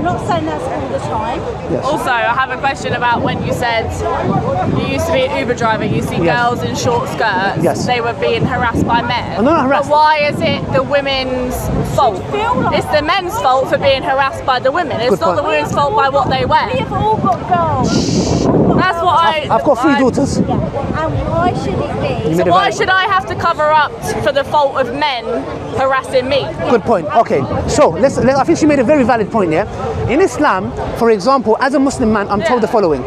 I'm not saying that's all the time. Yes. Also, I have a question about when you said you used to be an Uber driver, you see girls in short skirts, Yes. they were being harassed by men. I'm not harassed. But why is it the women's fault? It's the men's fault for being harassed by the women. It's not the women's fault by what they wear. We have all got girls. That's what I've got 3 daughters. Yeah. And why should it be? So why should I have to cover up for the fault of men harassing me? Good point. Okay, so I think she made a very valid point here. In Islam, for example, as a Muslim man, I'm told the following.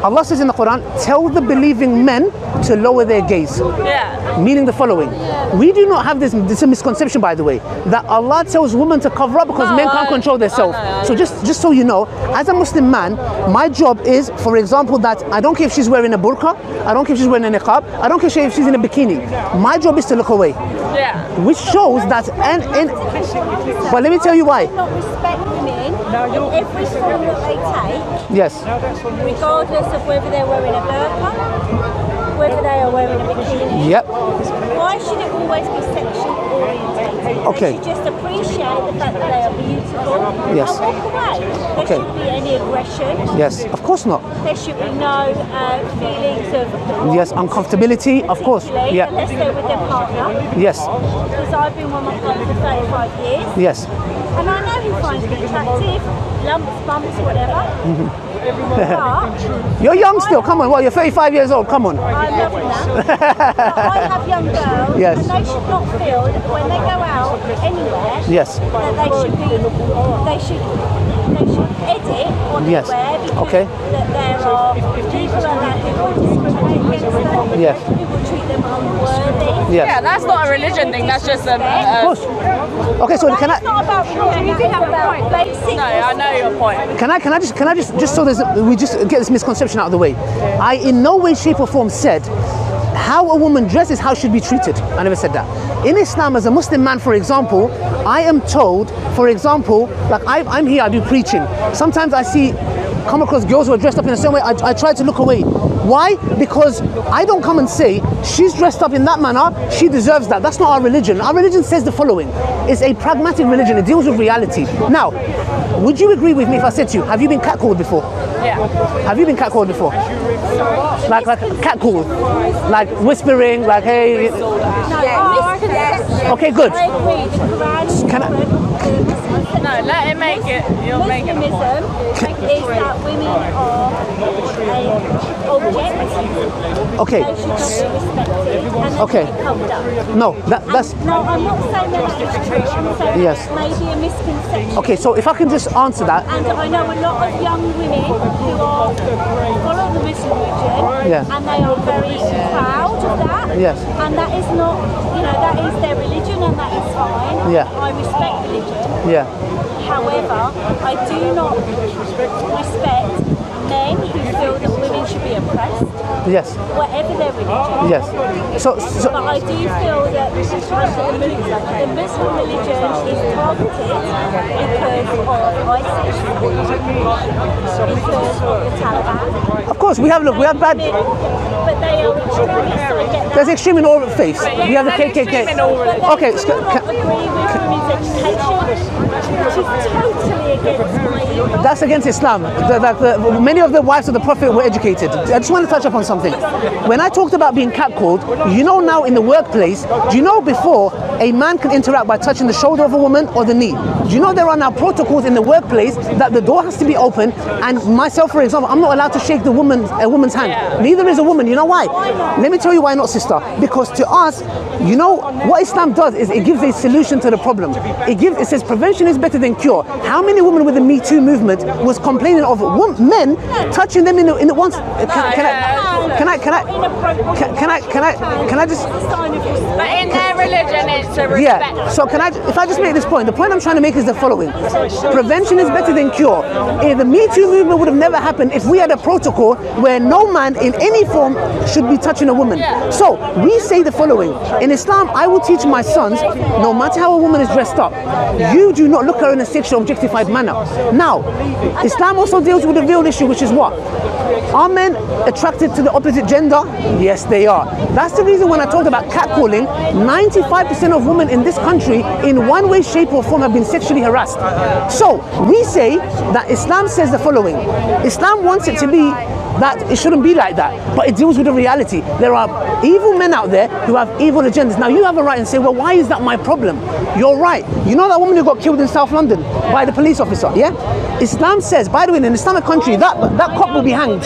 Allah says in the Quran, tell the believing men to lower their gaze. Yeah. Meaning the following. We do not have this is a misconception, by the way, that Allah tells women to cover up because men can't control themselves. So just so you know, as a Muslim man, my job is, for example, that I don't care if she's wearing a burqa, I don't care if she's wearing a niqab, I don't care if she's in a bikini. My job is to look away. Yeah. Which shows that, but let me tell you why. Not respect women in every form that they take. Yes. Regardless of whether they're wearing a burqa, whether they are wearing a bikini. Yep. Why should it always be sexually orientated? Okay. They should just appreciate the fact that they are beautiful Yes. and walk away. There Okay. shouldn't be any aggression. Yes, of course not. There should be no feelings of Yes, uncomfortability, of course. Yeah. unless they're with their partner. Yes. Because I've been with my partner for 35 years. Yes. And I know he finds me attractive, lumps, bumps, whatever. But You're young still, come on. Well, you're 35 years old, come on. I'm loving that. But I have young girls, Yes. and they should not feel that when they go out anywhere, Yes. that they should edit what they Yes. wear because Okay. that there are people like that who will discriminate against them, Yes. who will treat them unworthy. Yes. Yeah, that's not a religion thing, that's just Of course. Okay, so can It's not about religion, it's about basic. No, I know your point. I just so we just get this misconception out of the way. I in no way, shape or form said how a woman dresses, how she should be treated. I never said that. In Islam, as a Muslim man, for example, I am told, for example, like I'm here, I do preaching. Sometimes come across girls who are dressed up in a certain way, I try to look away. Why? Because I don't come and say, she's dressed up in that manner, she deserves that. That's not our religion. Our religion says the following. It's a pragmatic religion. It deals with reality. Now, would you agree with me if I said to you, have you been catcalled before? Yeah. Have you been catcalled before? Like catcalled? Like whispering, like, hey... Okay, good. I agree. The Quran Can I- No, let him make it. You'll make it. Muslimism is that women are an object. Okay. They should not be respected and they Okay. should be covered up. No, that's... No, I'm not saying that it's true. I'm saying Yes. that maybe a misconception. Okay, so if I can just answer that. And I know a lot of young women who are follow the Muslim religion, Yeah. and they are very proud of that. Yes. And that is not, that is their religion, and that is fine. Yeah. I respect religion. Yeah. However, I do not respect men who feel that women should be oppressed, Yes. whatever their religion. Yes. So But I do feel that the Muslim religion is targeted because of ISIS, because of the Taliban. of course we have But bad. they are extremists, so I get that. There's extreme in all faiths. We have the KKK. Okay. But they do not agree with women's education, which is totally against my ethos. That's against Islam. Many of the wives of the Prophet were educated. I just want to touch upon something. When I talked about being catcalled, now in the workplace, do you know before a man can interact by touching the shoulder of a woman or the knee? Do you know there are now protocols in the workplace that the door has to be open, and myself, for example, I'm not allowed to shake a woman's hand. Yeah. Neither is a woman. You know why? Let me tell you why not, sister. Because to us, what Islam does is it gives a solution to the problem. It says prevention is better than cure. How many women with the Me Too movement was complaining of men touching them in the once? Can I just? But in their religion, it's a respect. Yeah. So if I just make this point, the point I'm trying to make is the following: prevention is better than cure. The Me Too movement would have never happened if we had a protocol where no man in any form should be touching a woman. Yeah. So we say the following: in Islam, I will teach my sons, no matter how a woman is dressed up, you do not look at her in a sexual objectified manner. Now, Islam also deals with the real issue, which is what? Are men attracted to the opposite gender? Yes, they are. That's the reason when I talked about catcalling, 95% of women in this country in one way, shape or form have been sexually harassed. So we say that Islam says the following. Islam wants it to be that it shouldn't be like that, but it deals with the reality. There are evil men out there who have evil agendas. Now you have a right and say, well, why is that my problem? You're right. You know that woman who got killed in South London by the police officer, yeah? Islam says, by the way, in an Islamic country, that cop will be hanged.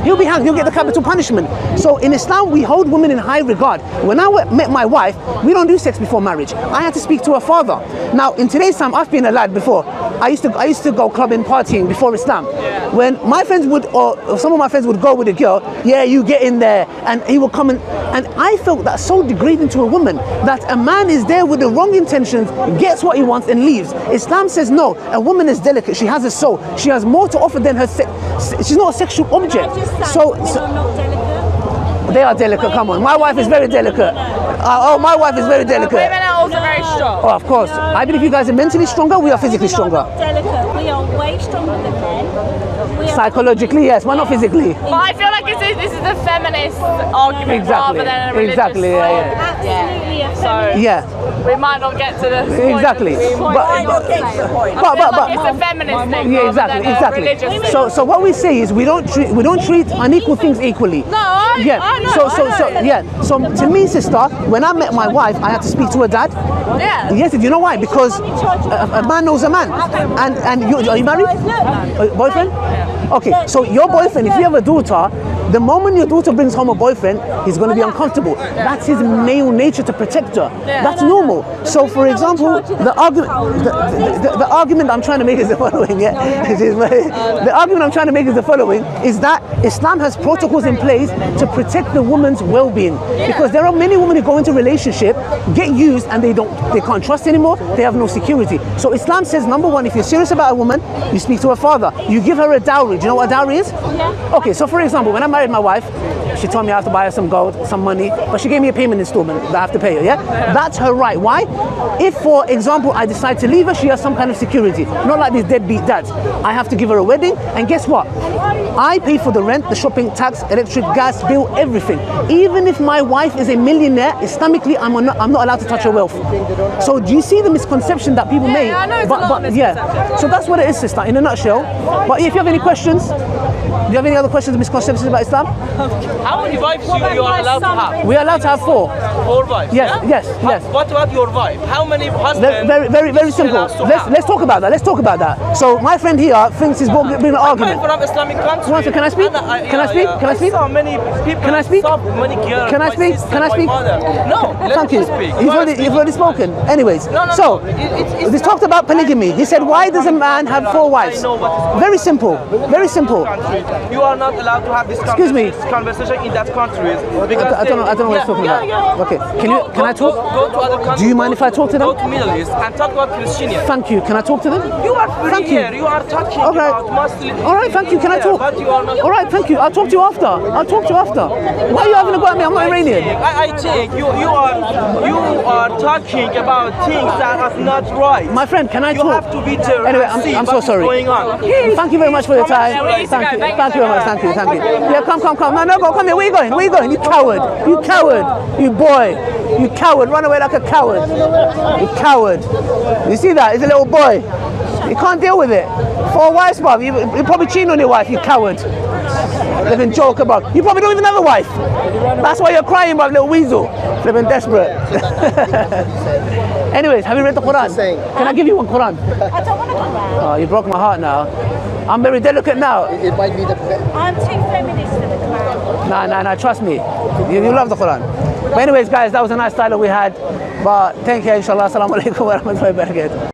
He'll be hanged, he'll get the capital punishment. So in Islam, we hold women in high regard. When I met my wife, we don't do sex before marriage. I had to speak to her father. Now, in today's time, I've been a lad before. I used to go clubbing, partying before Islam. When my friends would, or some of my friends would go with a girl, yeah, you get in there, and he would come and I felt that so degrading to a woman, that a man is there with the wrong intentions, gets what he wants and leaves. Islam says no, a woman is delicate, she has a soul, she has more to offer than her she's not a sexual object. So they are delicate, come on. My wife is very delicate. Oh, my wife is very delicate. Women are also very strong. Oh, of course. I believe you guys are mentally stronger, we are physically stronger. Delicate. We are way stronger than men. Psychologically, yes, but not physically. But I feel like this is a feminist argument rather than a religious. Exactly, yeah. Absolutely a So Yeah. we might not get to the point. Exactly. But It's a feminist thing. yeah, rather than a religious exactly. thing. So what we say is we don't treat unequal things equally. No, I know. So to me, sister, when I met my wife, I had to speak to her dad. Yeah. Yes, do you know why? Because a man knows a man. And you, are you married? Boyfriend? Okay, so your boyfriend, if you have a daughter, the moment your daughter brings home a boyfriend, he's going to be uncomfortable. That's his male nature to protect her. That's normal. So, for example, the argument I'm trying to make is the following. Yeah, the argument I'm trying to make is the following: is that Islam has protocols in place to protect the woman's well-being. Because there are many women who go into a relationship, get used, and they can't trust anymore. They have no security. So Islam says, number one, if you're serious about a woman, you speak to her father. You give her a dowry. Do you know what a dowry is? Yeah. Okay, so for example, when I married my wife, she told me I have to buy her some gold, some money, but she gave me a payment installment that I have to pay her, yeah? That's her right. Why? If, for example, I decide to leave her, she has some kind of security. Not like these deadbeat dads. I have to give her a wedding, and guess what? I pay for the rent, the shopping, tax, electric, gas, bill, everything. Even if my wife is a millionaire, Islamically, I'm not allowed to touch her wealth. So do you see the misconception that people make? I know it's a lot of misconception. So that's what it is, sister, in a nutshell. But if you have any questions, do you have any other questions or misconceptions about Islam? How many wives you are allowed to have? We are allowed to have 4. 4 wives? Yes, yeah? yes. What about your wife? How many husbands? Very simple. Let's talk about that. Let's talk about that. So my friend here thinks he's bringing an argument. I'm from Islamic country. One second, can I speak? Can I speak? Can I speak? I saw many people. Can I speak? Many girls. Can I my speak? sister, Can I my speak? mother. No, let Thank me you. speak. You've already spoken. Anyways, so we talked about polygamy. He said, why does a man have 4 wives? Very simple. Very simple. You are not allowed to have this conversation in that country. I don't know what he's talking about. Okay. Can I talk? Go to other countries. Do you mind if I talk to them? Go to Middle East and talk about Christianity. Thank you. Can I talk to them? You are free Thank here. you. You are talking Okay. about Muslims. All right, thank you. Can I talk? But you are not. All right, thank you. I'll talk to you after. Why are you having a go at me? I'm not Iranian. I think you are talking about things that are not right. My friend, can I You talk? have to be there. Anyway, and see I'm so what is sorry. going on. Thank you very much for your time. Yeah, we need to Thank go. you. Thank Thank you you so very much. much. Thank you. Yeah, come. No, go. Come here. Where you going? You coward. You boy. You coward. Run away like a coward. You coward. You see that? He's a little boy. You can't deal with it. 4 wives, bruv. You probably cheating on your wife, you coward. Living joke about. You probably don't even have a wife. That's why you're crying, bruv, little weasel. Living desperate. Anyways, have you read the Quran? Can I give you one Quran? I don't want to Quran. Oh, you broke my heart now. I'm very delicate now. It might be the I'm too feminist for the Quran. Nah, trust me. You love the Quran. But anyways, guys, that was a nice dialogue we had. But thank you, inshallah. Assalamu alaikum wa rahmatullahi wa barakatuh.